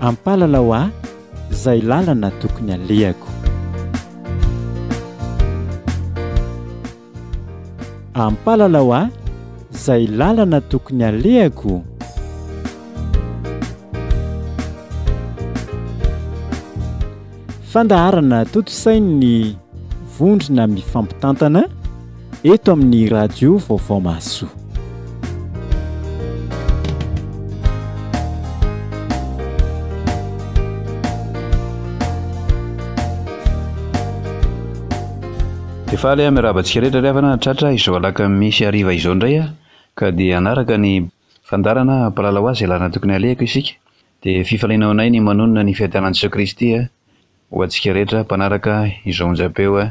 ampalalao ahy izay lalana tokony alehako. Ampalalao ahy izay lalana tokony alehako. Fandaharana toto-sainy vondrona mifampitantana eto amin'ny radio Vaovao Mahasoa. Faly a miarabantsika rehetra ry havana tratra izao alaka misy ariva izao indray ka dia anaraka ny fandarana ampalalao azy izay lalana tokony alehako isika. Dia fifaliana anay ny manonona ny fiadanan'i Jesoa Kristy ho antsika rehetra mpanaraka izao onjam-peo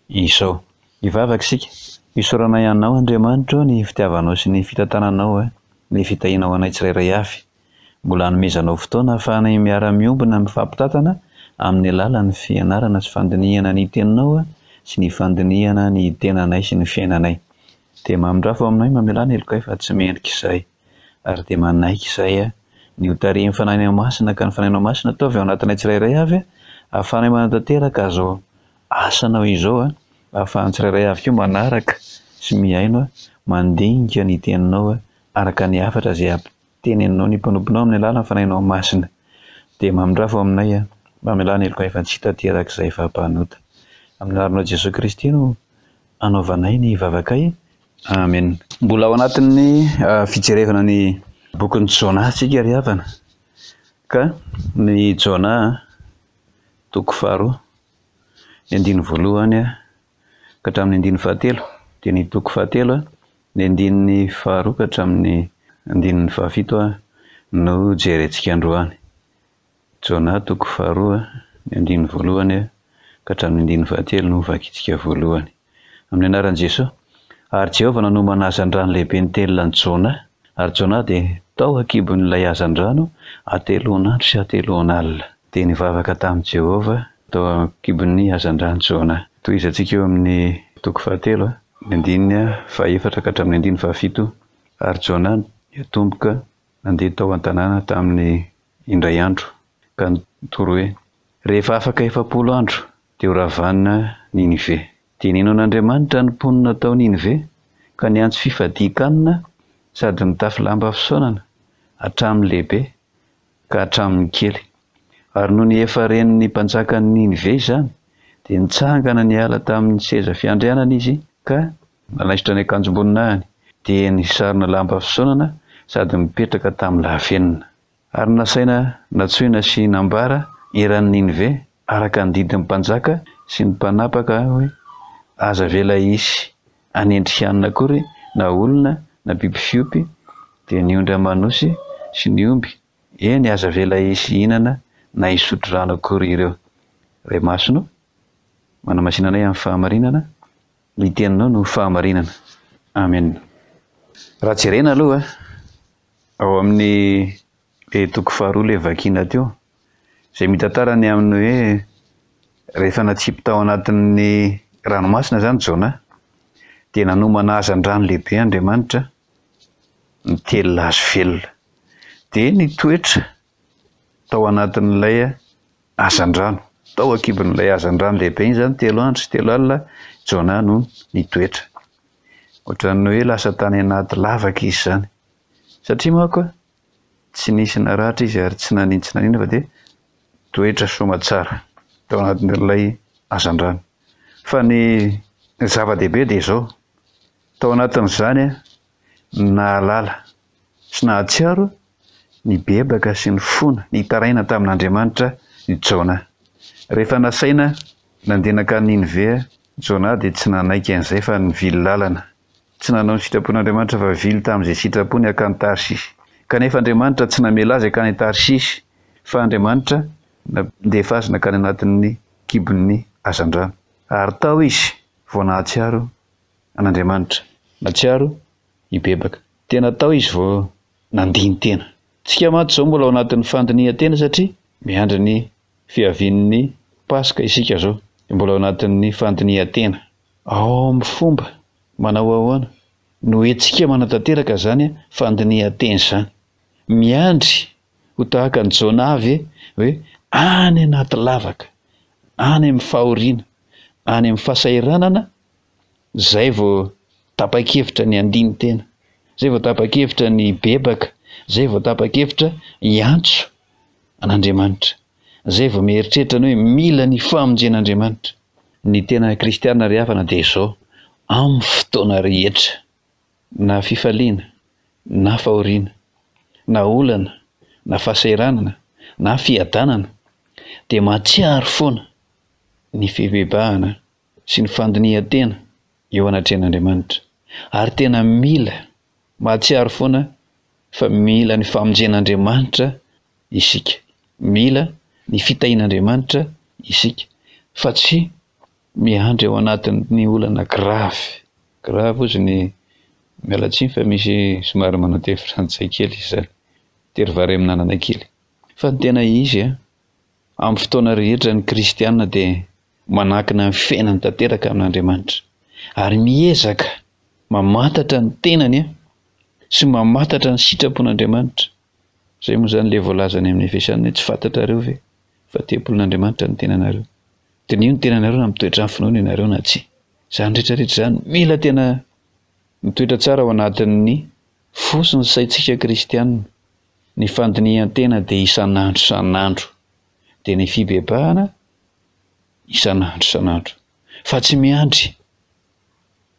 izao. Hivavaka isika, hisoranay anao Andriamanitra ny fitiavanao sy ny fitantananao, ny fitahinao anay tsirairay avy. Mbola hanomezanao fotoana ahafahanay miara-miombona mifampitantana amin'ny alalan'ny fianarana sy fandinihana ny teninao sy ny fandinihana ny tenanay sy ny fiainanay. Dia mamindrafo aminay mamelana elokay fa tsy mendrika izay, ary dia manaiky izay ny hotarihany fanahinao masina ka ny fanahinao masina ataovy ao anatinay tsirairay avy ahafahanay manatanteraka azao asanao izao, ahafahanay tsirairay avy koa manaraka sy miaino mandinika ny teninao araka ny hafatra izay ampitheneninao ny mpanomponao amin'ny alalan'ny fanahinao masina. Dia mamindrafo aminay mamelana elokay fa tsy tanteraka izay fahampanota. Amin'ny anaranao Jesoa Kristy no anaovanay ny vavakay. Amen. Mbola ao anatin'ny fijerevana ny bokin'ny Jona tsika ry havana. Ka ny Jona toko faharoa ny andiny voalohany ka hatramin'ny andiny fahatelo, dia ny toko fahatelo ny andiny faharoa ka hatramin'ny andiny fahafito no jerentsika androany. Jona toko faharoa ny andiny voalohany ka hatramin'ny andiny fahatelo no vakitsika voalohany. Amin'ny anaran'i Jesoa. Ary Jehovah nanomana hazandrano lehibe ny telonan'i Jona, ary Jona dia tao akibon'ilay hazandrano ateloan'andro sy ateloan'alina. Dia nivavaka tamin'i Jehovah tao akibon'ny hazandrano Jona. Toy izantsika eo amin'ny toko fahatelo ny andiny fahaefatra ka hatramin'ny andiny fahafito. Ary Jona niatomboka nandeha tao an-tanàna tamin'ny indray andro ka nitoro hoe, rehefa afaka 7 andro dia ho ravanina Ninive. Dia nino an'Andriamanitra ny mponina tao Ninive ka niantso fifadian-kanina sady nitafy lamba fisaonana hatramin'ny lehibe ka hatramin'ny kely. Ary noho ny efa ren'ny mpanjakan'ny Ninive izany dia nitsangana niala tamin'ny seza fiandrianana izy ka nalaisitra ny akanjom-boninahiny dia nisarona lamba fisaonana sady mipetraka tamin'ny lafenina. Ary nasaina natsoina sy nambara eran'ny Ninive araka ny didin'ny mpanjaka sy ny mpanapaka hoe aza vela isy anendrikanina akory na olona na biby fiompy dia niondry amanosy sy ny omby, eny aza vela isy hinana na isotro rano akory ireo. Ray masonao manamasinanay amin'ny fahamarinana, ny teninao no fahamarinana. Amen. Raha jerena aloha ao amin'ny toko faharoa ilay vakiana teo izay mitantara ny amin'ny hoe rehefa natsipy tao anatin'ny ranomasina izany Jona dia nanomana hazandrano lehibe Andriamanitra ny telona azo velona. Dia nitoetra tao anatin'ilay hazandrano, tao akibon'ilay hazandrano lehibe iny izany 3 andro sy 3 alina Jona no nitoetra. Ohatran'ny hoe lasa tany anaty lavaka izy izany. Satria manko tsy nisy naratra izy ary tsy nanina fa dia toetra soamantsara tao anatin'ilay hazandrano. Fa ny zava-dehibe dia izao, tao anatin'izany nahalala sy nahatsiaro ny bebaka sy ny fona ny taraina tamin'Andriamanitra ny Jona. Rehefa nasaina nandehanaka ny Ninive Jona dia tsy nanaiky an'izay fa nivily lalana. Tsy nanao ny sitrapon'Andriamanitra fa vily tamin'izay sitrapony akany Tarsisy. Kanefa Andriamanitra tsy namela azy akany Tarsisy fa Andriamanitra ndefa azy nakany anatin'ny kibon'ny hazandrano. Ary tao izy vao nahatsiaro an'Andriamanitra, nahatsiaro i bebaka. Tena tao izy vao nandiny tena. Tsika mantsy izao mbola ao anatin'ny fandinihan-tena satria miandry ny fiavian'ny Paska isika izao. Mbola ao anatin'ny fandinihan-tena. Ao amin'ny fomba manao ahoana no entsika manatanteraka izany fandinihan-tena izany. Miandry ho tahaka ny Jona avy hoe any anaty lavaka, any amin'ny fahoriana, any amin'ny fahasahiranana, zay vao tapa-kevitra ny andiny tena, zay vao tapa-kevitra ny bebaka, zay vao tapa-kevitra hiantso an'Andriamanitra, zay vao mieritreritra ny hoe mila ny famonjen'Andriamanitra. Ny tena kristianina ry havana dia izao, amin'ny fotoana rehetra, na fifaliana, na fahoriana, na olana, na fahasahiranana, na fiadanana, dia matsiaro foana ny fibebahana sy ny fandinihan-tena eo anatrehan'Andriamanitra. Ary tena mila matsiaro foana fa mila ny famonjen'Andriamanitra isika, mila ny fitahian'Andriamanitra isika, fa tsy miandry ao anatin'ny olana gravy ozy ny mialatsiny fa misy somary manao teny frantsay kely izany, tery vary amin'anana kely. Fa ny tena izy amin'ny fotoana rehetra ny kristianina dia manakina ny fiainany tanteraka amin'Andriamanitra, ary miezaka mamantatra ny tenany sy mamantatra ny sitrapon'Andriamanitra. Zay moa zany le voalazany amin'ny Efesanina, tsy fantatrareo ve fa tempolin'Andriamanitra ny tenanareo, dia io ny tenanareo na mitoetra amin'ny finoana ianareo na tsy. Zany rehetrarehetra zany mila tena mitoetra tsara ao anatin'ny fosiny saintsika kristianina. Ny fandinihan-tena dia isan'andro, dia ny fibebahana isan'andro, fa tsy miandry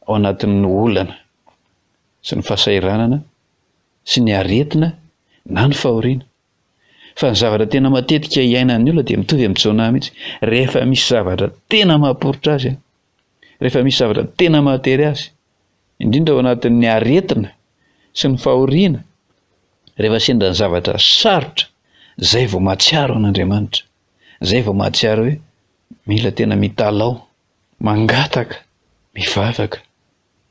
ao anatin'ny olana sy ny fahasahiranana sy ny aretina na ny fahoriana. Fa ny zavatra tena matetika iainan'ny olona dia mitovy amin'ny Jona mihitsy. Rehefa misy zavatra tena mamporotra azy, rehefa misy zavatra tena mahatery azy, indrindra ao anatin'ny aretina sy ny fahoriana, rehefa sendra ny zavatra sarotra, zay vao matsiaro an'Andriamanitra, zay vao matsiaro hoe mila tena mitalao, mangataka, mivavaka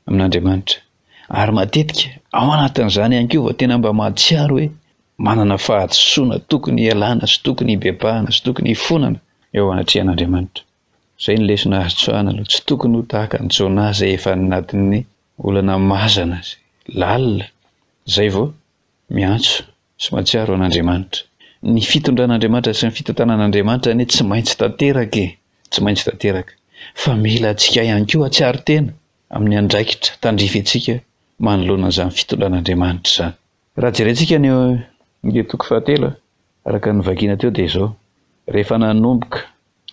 amin'Andriamanitra. Ary matetika ao anatin'izany ihany koa vao tena mba matsiaro hoe manana fahadisoana tokony ialana sy tokony ibebahana sy tokony ifonana eo anatrehan'Andriamanitra. Zay ny lesona azo tsoahana aloha, tsy tokony ho tahaka ny Jona zay efa anatin'ny olana mazana sy lalina, zay vao miantso sy matsiaro an'Andriamanitra. Ny fitondran'Andriamanitra sy ny fitantanan'Andriamanitra anie tsy maintsy tanteraka, fa mila antsika ihany koa hatsiaro tena amin'ny andraikitra tandrify antsika manoloana izany fitondran'Andriamanitra izany. Raha jerentsika ny toko fahatelo araka ny vakiana teo dia izao: rehefa nanomboka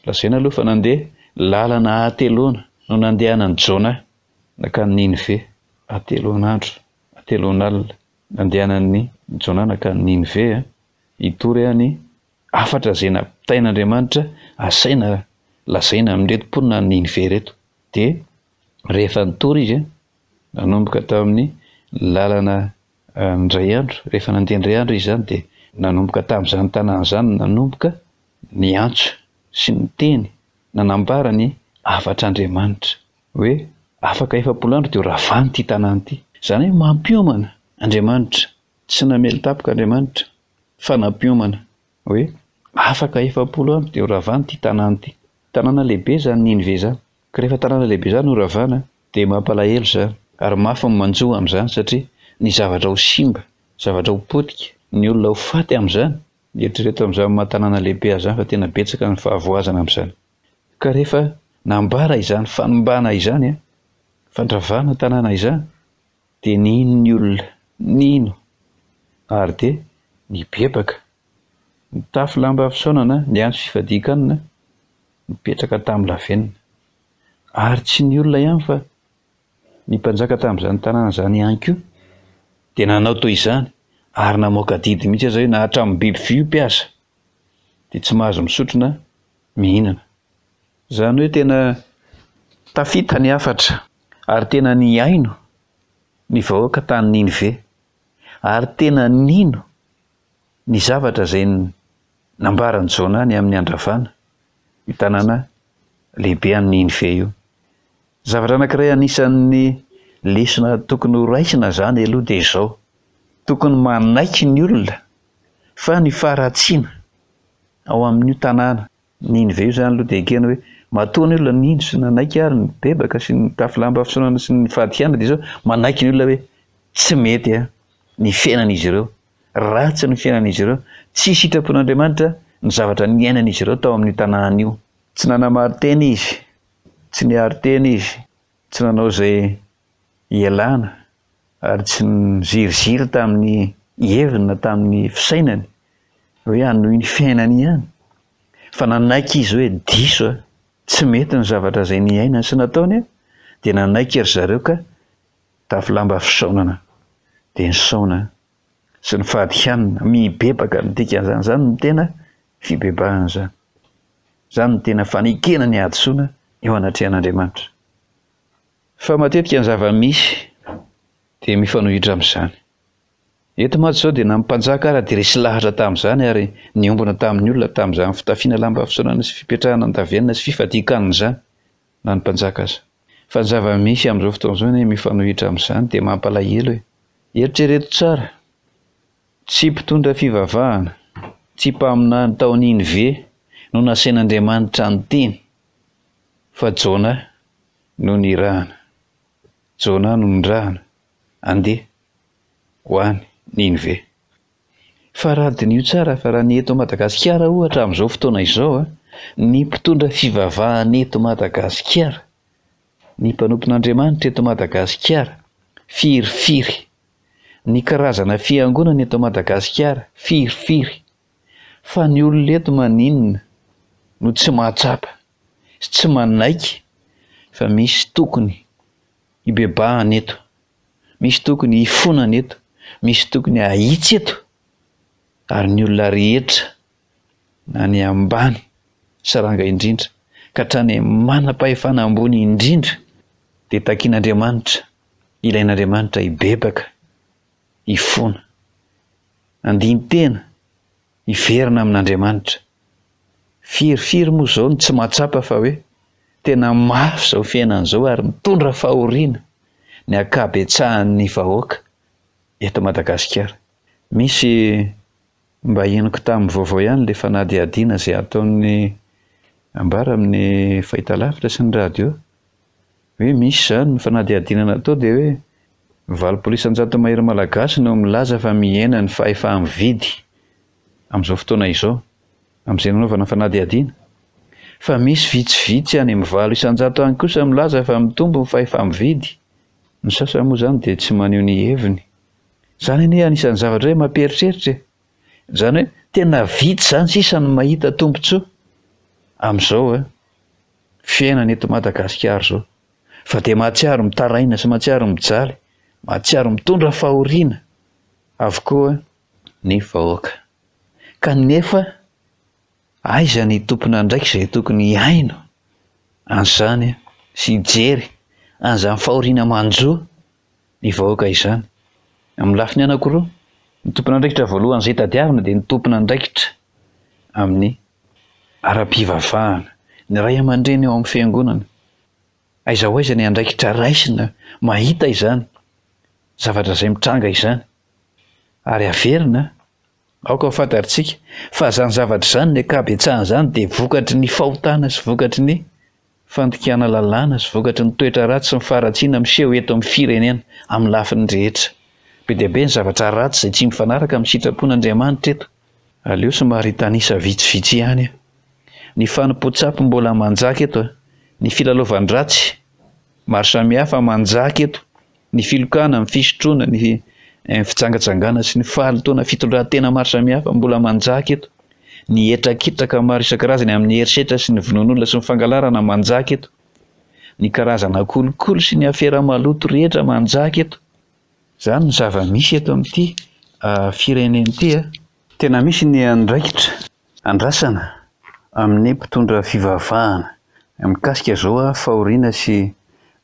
lazaina aloha fa nandeha lalana ateloana no nandehanan'ny Jona nakany Ninive, ateloan'alina nandehanan'ny Jona nakany Ninive, hitory any afatra izay napitain'Andriamanitra asaina lazaina amin'ireto mponina ny Ninive reto. Dia rehefa nitory izy nanomboka tamin'ny lalana indray andro, rehefa nandeha indray andro izy zany dia nanomboka tamin'izany tanàna izany, nanomboka niantso sy ny teny nanambara ny afatr'Andriamanitra hoe afaka 70 andro dia ho ravany ity tanàna ity. Zany hoe mampiomana Andriamanitra, tsy namely tapoka Andriamanitra fa nampiomana hoe afaka 70 andro dia ho ravany ity tanàna ity. Tanàna lehibe zany Ninive zany, ka rehefa tanàna lehibe zany ho ravana dia mampalahelo zany, ary mafy ny manjoa amin'izany, satria ny zavatra ho simba, zavatra ho potika, ny olona ho faty amin'izany. Eritrereto amin'izany mahatanàna lehibe zany fa tena betsaka ny fahavoazana amin'izany. Ka rehefa nambara izany fanombana izany, fandravana tanàna izany, dia nino ny olona, nino ary dia nibebaka, nitafy lamba fisaonana, niantso fifadikanana, nipetraka tamin'ny lavenina. Ary tsy ny olona ihany fa ny mpanjaka tamin'izany tanàna izany ihany koa dia nanao toy izany, ary namoaka didy mihitsy aza hoe na hatramin'ny biby fiompy aza dia tsy mahazo misotrona mihinana. Izany hoe tena tafita ny afatra, ary tena niaino ny vahoaka tany Ninive, ary tena nino ny zavatra izay nambaran'i Jona ny amin'ny andravana io tanàna lehibe any Ninive io. Zavatra anankiray anisan'ny lesona tokony ho raisina zany aloha dia izao: tokony manaiky ny olona fa ny faharatsiana ao amin'io tanàna Ninive io zany aloha dia ekena hoe matoa ny olona nino sy nanaiky ary ny bebaka sy ny tafy lamba fisaonana sy ny fadikana, dia izao manaiky ny olona hoe tsy mety ny fiainan'izy ireo, ratsy ny fiainan'izy ireo, tsy sitrapon'Andriamanitra ny zavatra niainan'izy ireo tao amin'ny tanàna io. Tsy nanamary teny izy, tsy niary teny izy, tsy nanao izay ialana ary tsy niziriziry tamin'ny heviny na tamin'ny fisainany hoe hanohy ny fiainany ihany, fa nanaiky izy hoe diso tsy mety ny zavatra izay niainany sy nataony dia nanaiky ry zareo ka tafy lamba fisaonana dia nisaona sy ny fahadikanana mibebaka ny dikan'izany. Zany ny tena fibebahana zany, zany ny tena fanekena ny adisoana eo anatrehan'Andriamanitra. Fa matetika ny zava-misy dia mifanohitra amin'izany. Eto maty zao dia nampanjaka ara dia resy lahatra tamin'izany ary niombona tamin'ny olona tamin'izany fitafiana lamba fisaonana sy fipetrahana andavenina sy fifadikanana zany na ny mpanjaka aza. Fa ny zava-misy amin'izao fotoana izao mifanohitra amin'izany dia mampalahelo hoe eritrereto tsara, tsy mpitondra fivavahana, tsy mpaminany tao Ninive no nasain'Andriamanitra ny teny, fa Jona no nirahana, Jona no nirahana andeha ho any Ninive. Fa raha dinio tsara fa raha ny eto Madagasikara ohatra amin'izao fotoana izao ny mpitondra fivavahana eto Madagasikara, ny mpanompon'Andriamanitra eto Madagasikara firifiry, ny karazana fiangonana eto Madagasikara firifiry, fa ny olona eto maninona no tsy mahatsapa sy tsy manaiky fa misy tokony hibebahana eto, misy tokony hifonana eto, misy tokony hahitsy eto, ary ny olona rehetra na ny ambany saranga indrindra ka hatrany manam-pahefana ambony indrindra dia takian'Andriamanitra, ilain'Andriamanitra hibebaka, hifona, andiny tena, hiverina amin'Andriamanitra. Firifiry moa izao ny tsy mahatsapa fa hoe tena mafy izao fiainana izao ary mitondra fahoriana ny ankabetsahan'ny vahoaka eto Madagasikara. Misy mba henoko tamin'ny vaovao ihany ilay fanadihadiana izay ataon'ny ambara amin'ny fahitalavitra sy ny radio hoe misy izany ny fanadihadiana natao dia hoe 800 mahery malagasy no milaza fa mihena ny fahefa-mividy amin'izao fotoana izao amin'izay nanaovana fanadihadiana, fa misy vitsivitsy any amin'ny 900 any kosa milaza fa mitombo ny fahefa-mividy. Ny sasany moa zany dia tsy maneho ny heviny. Zany anie anisan'ny zavatra hoe mamperitreritra, zany hoe tena vitsy zany sisa ny mahita tombontsoa amin'izao fiainana eto Madagasikara zao, fa dia mahatsiaro mitaraina sy mahatsiaro mijaly, mahatsiaro mitondra fahoriana avokoa ny vahoaka. Kanefa aiza ny tompona ndraiky izay tokony haino an'izany sy hijery an'izany fahoriana manjoa ny vahoaka izany. Amin'ny lafiny anankiroa, ny tompona andraikitra voalohany izay tadiavina dia ny tompona andraikitra amin'ny ara-pivavahana, ny ray aman-dreny eo amin'ny fiangonana. Aiza ho aiza ny andraikitra raisina mahita izany zavatra izay mitranga izany ary averina, aoka ho fantatritsika fa zany zavatra izany ny ankabetsahana izany dia vokatry ny fahotana sy vokatry ny fandikana lalàna sy vokatry ny toetra ratsy sy ny faharatsiana miseho eto amin'ny firenena amin'ny lafiny rehetra. Be dia be ny zavatra ratsy izay tsy mifanaraka amin'ny sitrapon'Andriamanitra eto. Aleo somary tanisa vitsivitsy ihany. Ny fanompoan-tsapo mbola manjaka eto, ny filalaovan-dratsy maro samihafa manjaka eto, ny filokana, ny fisotroana, ny fitsangatsangana sy ny fahalitoana fitondran-tena maro samihafa mbola manjaka eto, ny etrakitraka maro isan-karazany amin'ny herisetra sy ny vonon'olona sy ny fangalarana manjaka eto, ny karazana kolokolo sy ny afera maloto rehetra manjaka eto. Zany ny zava-misy eto amin'ity firenena ity. Tena misy ny andraikitra andrasana amin'ny mpitondra fivavahana mikasika zao fahoriana sy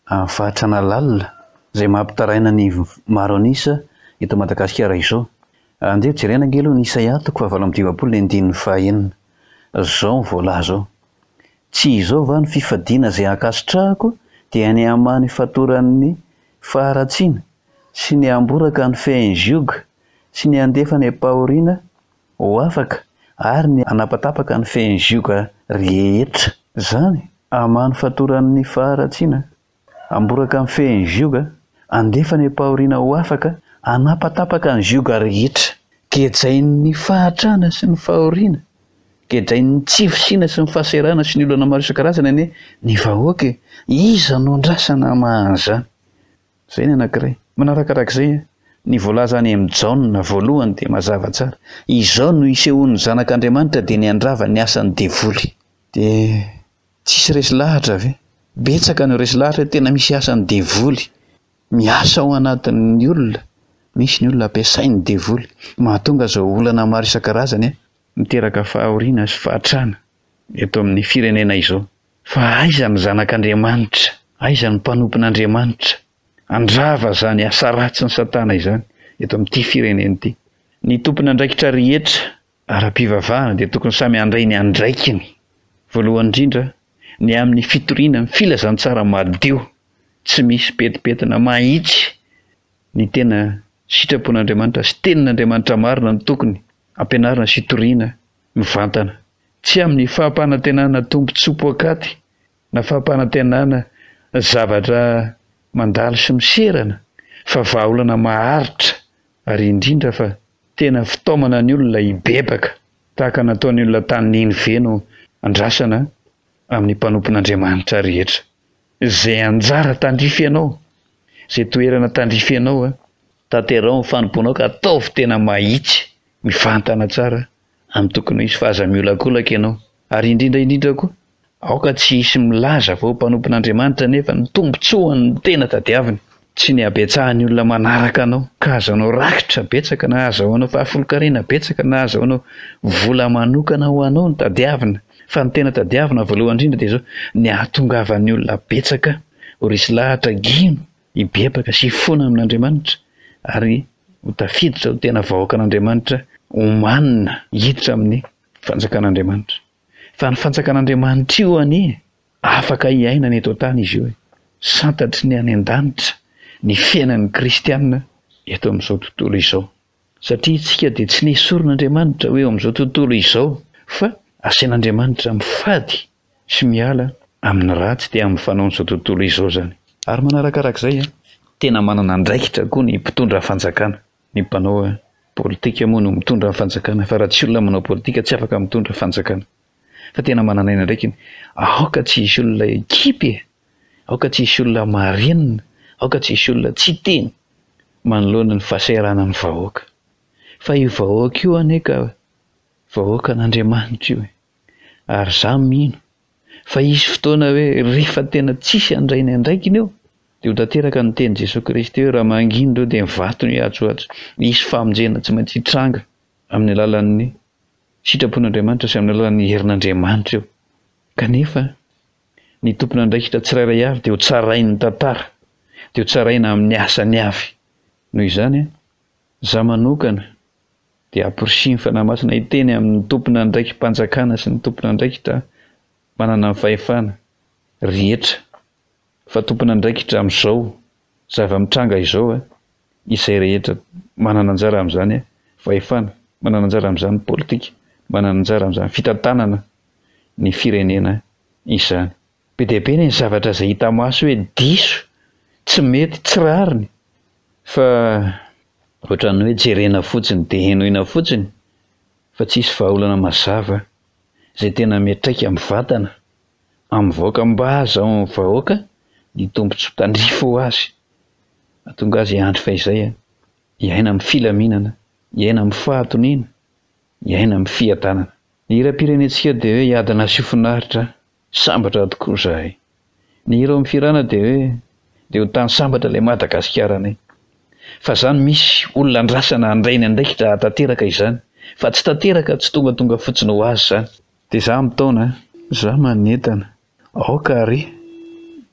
fahatrana lalina izay mampitaraina ny maro anisa eto Madagasikara izao. Andeha jerena angelo ny Isaia 8:25 zao voalaza zao: tsy izao va ny fifadiana izay ankasitrahako dia ny hamany fatoran'ny faharatsiana sy ny amboraka ny fehinzioga sy ny andefa ny pahoriana ho afaka ary ny anapatapaka ny fehinzioga rehetra. Zany hamany fatoran'ny faharatsiana, amboraka ny fehinzioga, andefa ny pahoriana ho afaka, anapatapaka ny zioga rehetra. kejain'ny fahatrana sy ny fahoriana, kejain'ny tsy fisiana sy ny fahaserana sy ny olona maro isan-karazany anie ny vahoaka. Iza no andrasana mahazany? Zay ny anankiray. Manarakarak'izay ny voalaza any amin'ny Jaona voalohany dia mazava tsara. Izao no isehoan'ny zanak'Andriamanitra dia ny andrava ny asan'ny devoly. Dia tsisy resy lahatra ve? Betsaka no resy lahatra tena misy asan'ny devoly miasa ao anatin'ny olona. Misy ny olona ampiasain'ny devoly mahatonga izao olana maro isan-karazany miteraka fahoriana sy fahatrana eto amin'ny firenena izao. Fa aiza ny zanak'Andriamanitra? Aiza ny mpanompon'Andriamanitra? Andrava zany asa ratsy ny Satana izany eto amin'ity firenena ity. Ny tompon'andraikitra rehetra ara-pivavahana dia tokony samy handray ny andraikiny. Voalohany indrindra ny amin'ny fitoriana ny filazantsara madio, tsy misy petipetina mahitsy. Ny tena sitrapon'Andriamanitra sy tenin'Andriamanitra marina ny tokony ampianarina sy toriana mivantana. Tsy amin'ny fahampanantenana tombontsopo akaty na fahampanantenana zavatra mandalo sy miserana, fa vahaolana maharitra, ary indrindra fa tena fitaomana ny olona hibebaka tahaka nataon'ny olona tany Ninive no andrasana amin'ny mpanompon'Andriamanitra rehetra. Zay anjara tandrify ianao, zay toerana tandrify ianao, tanterao ny fanompoanao ka ataovy tena mahitsy, mivantana tsara amin'ny tokony hisy fahaza-miolakolaka ianao. Ary indrindra koa aoka tsy hisy milaza vao mpanompon'Andriamanitra nefa ny tombotsoany ny tena tadiaviny, tsy ny abetsahan'ny olona manaraka anao ka azahoanao rakitra betsaka, na azahoanao fahafolon-karena betsaka, na azahoanao vola manokana ho anao ny tadiavina. Fa ny tena tadiavina voalohany indrindra dia zao ny ahatongavan'ny olona betsaka ho resy lahatra gino hibebaka sy hifona amin'Andriamanitra, ary ho tafiditra ho tena vahoakan'Andriamanitra, omanina hiditra amin'ny fanjakan'Andriamanitra. Fa ny fanjakan'Andriamanitra io anie afaka hiaina ny eto an-tany izy io, santatry ny any an-danitra ny fiainan'ny kristianina eto amin'izao tontolo izao. Satria isika dia tsy nesoron'Andriamanitra hoe amin'izao tontolo izao, fa asian'Andriamanitra mifady sy miala amin'ny ratsy dia amin'ny fanaon'izao tontolo izao zany. Ary manarakarak'izay tena manana andraikitra koa ny mpitondra fanjakana. Ny mpanao politika moa no mitondra fanjakana, fa raha tsy olona manao politika tsy afaka mitondra fanjakana. Fa tena manana ina ndraiky, aoka tsy hisy olona ekipy, aoka tsy hisy olona marinina, aoka tsy hisy olona tsy teny manoloana ny fahasairana ny vahoaka. Fa io vahoaka io anie ka vahoaka n'Andriamanitra io, ary za mino fa hisy fotoana hoe rehefa tena tsisy andray ny andraikiny eo dia ho tanteraka ny teny Jesosy Kristy hoe raha mangino ireo dia mivato ny atsoatso. Hisy famonjena tsy maintsy hitranga amin'ny alalan'ny sitrapon'Andriamanitra sy amin'ny alalan'ny herin'Andriamanitra eo. Kanefa ny tompon'andraikitra tsirairay avy dia ho tsarainy tantara, dia ho tsaraina amin'ny asany avy. Noho izany za manokana dia amporisiny fanahy-masina hiteny amin'ny tompon'andraikitra mpanjakana sy ny tompon'andraikitra manana ny fahefana rehetra, fa tompon'andraikitra amin'izao zava-mitranga izao izay rehetra manana anjara amin'izany fahefana, manana anjara amin'izany politika, manana anjara amin'izany fitantanana ny firenena izany. Be dia be ny zavatra izay hita maso hoe diso, tsy mety, tsy rariny, fa ohatran'ny hoe jerena fotsiny dia henoina fotsiny, fa tsisy vahaolana mazava izay tena miatraika amin'ny vatana, amin'ny vahoaka mba azahoan'ny vahoaka ny tombontsoa tandrify ho azy, ahatonga azy andry fa izay hiaina amin'ny filaminana, hiaina amin'ny fahatoniana, hiaina amin'ny fiadanana. Ny hira-pirenentsika dia hoe hiadana sy finaritra sambatra tokoa zahay. Ny hira amin'ny firana dia hoe dia ho tany sambatra ilay Madagasikara. Fa zany misy olona andrasana handray ny andraikitra hatanteraka izany, fa tsy tanteraka, tsy tonga fotsiny ho azy zany. Dia za mitaona, za manentana, aoka ary,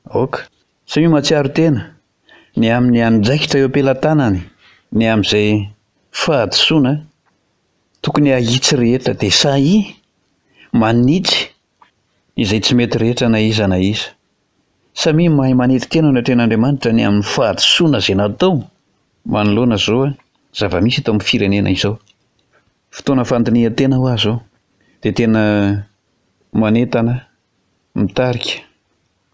aoka. Tsy io mahatsiaro tena, ny amin'ny andraikitra eo am-pelantanany, ny amin'izay fahadisoana tokony ahitsy rehetra dia sahy manitsy izay tsy mety rehetra na iza na iza. Samy mahay manety tena ny atrean'Andriamanitra ny amin'ny fahadisoana izay natao manoloana zao zava-misy eto amin'ny firenena izao. Fotoana fandinihan-tena ho azy dia tena manentana, mitarika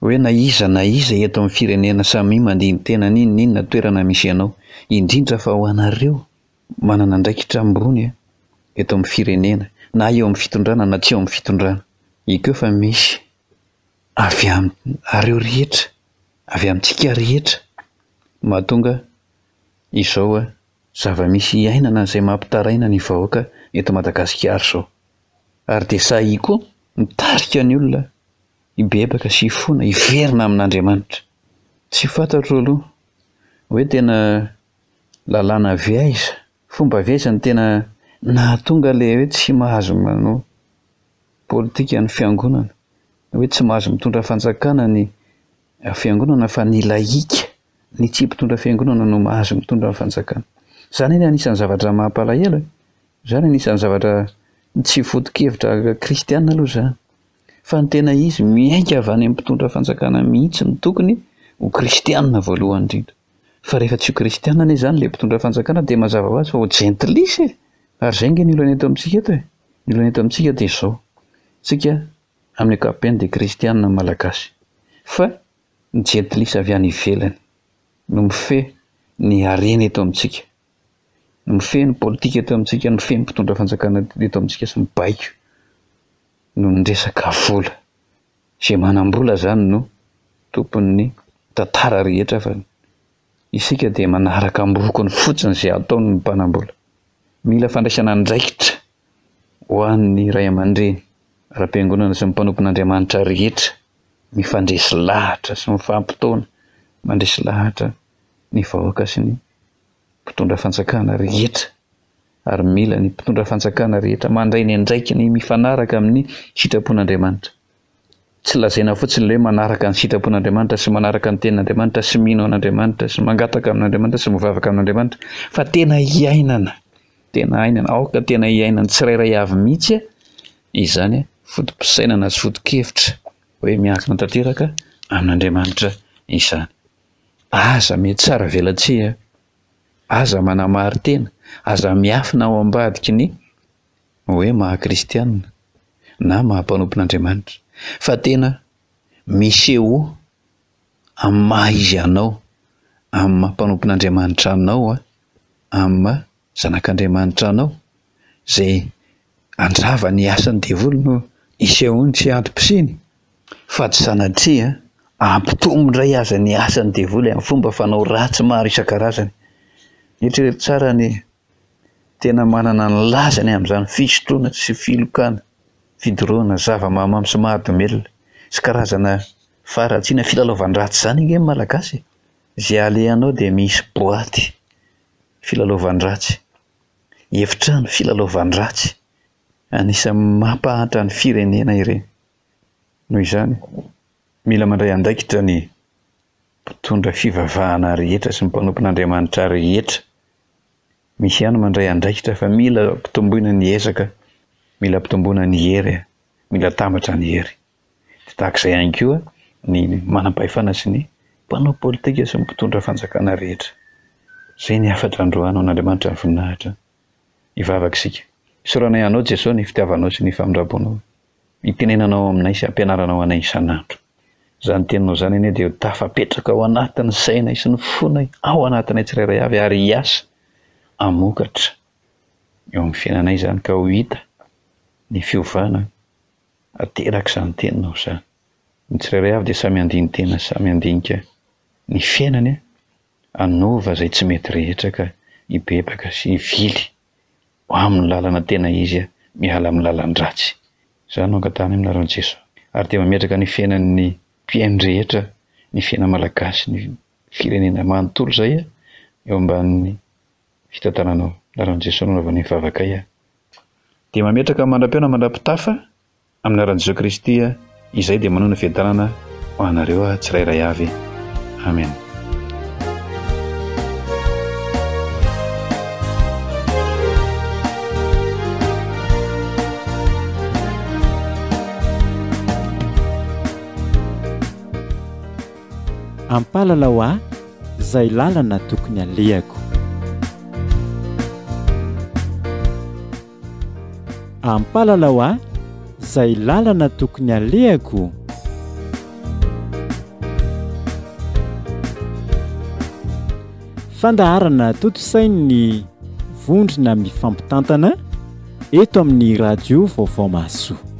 hoe na iza eto amin'ny firenena samy mandiny tena n'inona toerana misy ianao, indrindra fa ho anareo manana andraikitra ambony eto amin'ny firenena na eo amin'ny fitondrana na tsy eo amin'ny fitondrana. Ikeo fa misy avy areo rehetra, avy amintsika rehetra mahatonga izao zava-misy iainana izay mampitaraina ny vahoaka eto Madagasikara izao. Ary dia sahy koa mitarika ny olona hibebaka sy hifona hiverina amin'Andriamanitra. Tsy fantatro aloha hoe tena lalàna ve aiza, fomba ve aiza ny tena nahatonga ilay hoe tsy mahazo manao politika ny fiangonana, hoe tsy mahazo mitondra fanjakana ny fiangonana fa ny laika, ny tsy mpitondra fiangonana no mahazo mitondra fanjakana. Izany ny anisan'ny zavatra mampalahelo, izany anisan'ny zavatra tsy foto-kevitra kristiana aloha izany. Fa ny tena izy miainga avy any amin'ny mpitondra fanjakana mihitsy ny tokony ho kristiana voalohany indrindra. Fa rehefa tsy ho kristiana anie izany ilay mpitondra fanjakana dia mazava ho azy fa ho jentilisa e. Ary izay nge ny olana eto amintsika eto e. Ny olana eto amintsika dia izao. Tsika amin'ny ankapobeny dia kristiana malagasy. Fa ny jentilisa avy any ivelany no mifehy ny harena eto amintsika. No mifehy ny politika eto amintsika, no mifehy ny mpitondra fanjakana eto amintsika sy mibaiko. No ny resaka vola. Izay manam-bola izany no tompon'ny tantara rehetra fa isika dia manaraka ambokony fotsiny izay ataon'ny mpanam-bola. Mila fandraisana andraikitra ho an'ny ray aman-dreny, raim-piangonana sy ny mpanompon'Andriamanitra rehetra, mifandresy lahatra sy mifampitaona, mandresy lahatra ny vahoaka sy ny mpitondra fanjakana rehetra. Ary mila ny mpitondra fanjakana rehetra mandray ny andraikiny mifanaraka amin'ny sitrapon'Andriamanitra. Tsy lazaina fotsiny ilay manaraka ny sitrapon'Andriamanitra sy manaraka ny tenin'Andriamanitra sy mino an'Andriamanitra sy mangataka amin'Andriamanitra sy mivavaka amin'Andriamanitra, fa tena iainana, tena ainana, aoka tena iainana tsirairay avy mihitsy izany fotom-pisainana sy foto-kevitra hoe miankina tanteraka amin'Andriamanitra izany. Aza mety tsara velatsia, aza manamary tena, aza miafina ao ambadiky ny hoe maha-kristianina na maha-mpanompon'Andriamanitra, fa tena miseho amin'ny maha izy anao, amin'ny maha-mpanompon'Andriamanitra anao, amin'ny zanak'Andriamanitra anao, izay andrava ny asan'ny devoly no isehony tsy antom-pisiny, fa tsy sanatria ampitomindray aza ny asan'ny devoly amin'ny fomba fanao ratsy maro isan-karazany. Eritrereto tsara ny tena manana ny lazany amin'izany fisotroana sy filokana, fidoroana zava-mahamamo sy mahadomelona sy karazana faharatsiana filalaovan-dratsy izany nge malagasy. Izay alehanao dia misy boaty filalaovan-dratsy, efitrano filalaovan-dratsy, anisan'ny mampahatra ny firenena ireny. Noho izany mila mandray andraikitra ny mpitondra fivavahana rehetra sy ny mpanompon'Andriamanitra rehetra. Misy ihany mandray andraikitra fa mila pitomboina ny ezaka, mila pitomboina ny hery, mila tambatra ny hery. Tahak'izay ihany koa ny manam-pahefana sy ny mpanao politika sy ny mpitondra fanjakana rehetra. Izay ny afatra androanao n'Andriamanitra ny voninahitra hivavaka isika. Soranay anao Jesosy ny fitiavanao sy ny famindrabonao. Itenenanao aminay sy ampianaranao anay isan'andro. Izany teninao izany anie dia tafapetraka ao anatin'ny sainay sy ny fonay, ao anatinay tsirairay avy ary hiasa hamokatra eo amin'ny fiainanay izany ka ho hita ny fiovana ateraka izany teninao izany. Ny tsirairay avy dia samy andiny tena, samy andinika ny fiainany anova izay tsy mety rehetra ka hibebaka sy hivily ho amin'ny lalana tena izy miala amin'ny lalan-dratsy. Izany no angatahana amin'ny anaran'i Jesosy. Ary dia mametraka ny fiainan'ny mpiainy rehetra, ny fiaina malagasy, ny firenena manontolo izay eo ambanin'ny fitantananao. Anaran'i Jesosy no anaovany mivavaka dia mametraka mandram-piaona mandram-pitafa amin'ny anaran'i Jesosy Kristy izay dia manona fiadanana ho anareo tsirairay avy. Amen. Ampalalao aho izay lalana tokony alehako. Ampalalao aho izay lalana tokony alehako. Fandaharana toto-sain'ny mivondrona mifampitantana eto amin'ny radio vaovao mahasoa.